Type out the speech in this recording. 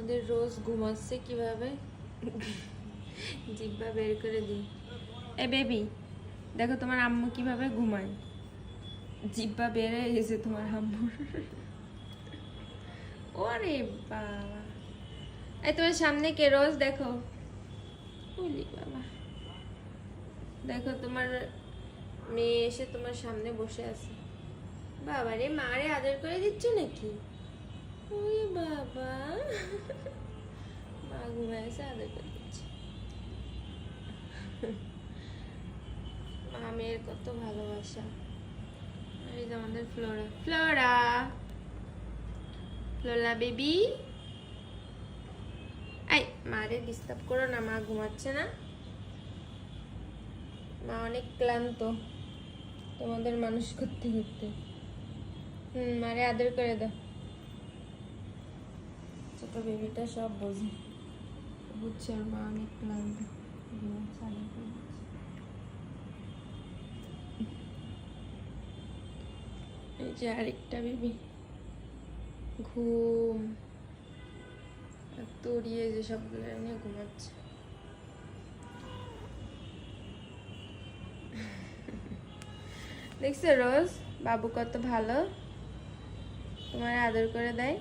আমাদের রোজ ঘুমাচ্ছে কিভাবে, জিব্বা বের করে দিই। এ বেবি, দেখো তোমার আম্মু কিভাবে ঘুমায়, জিব্বা বের হয়ে গেছে তোমার আম্মুর। ওরে বাবা, এই তোমার সামনে কে রোজ? দেখো, ওলি বাবা, দেখো তোমার মেয়ে এসে তোমার সামনে বসে আছে। বাবা রে, মারে আদর করে দিচ্ছ নাকি? ওই বাবা, মা ঘুমায় এসে আদর করে দিচ্ছে। মা মেয়ের কত ভালোবাসা। এই যে আমাদের ফ্লোরা, ফ্লোরা, ফ্লোরা বেবি। এই মারে ডিস্টার্ব করো না, মা ঘুমাচ্ছে না। মা অনেক ক্লান্ত তোমাদের মানুষ করতে করতে। মারে আদর করে দাও। ছোট বেবিটা সব বোঝে, বুঝছে ওর মা অনেক ক্লান্ত। এই যে আরেকটা বেবি ঘুম তড়িয়ে যে সবগুলো নিয়ে ঘুমাচ্ছে। দেখছো রোজ বাবু কত ভালো, তোমার আদর করে দেয়।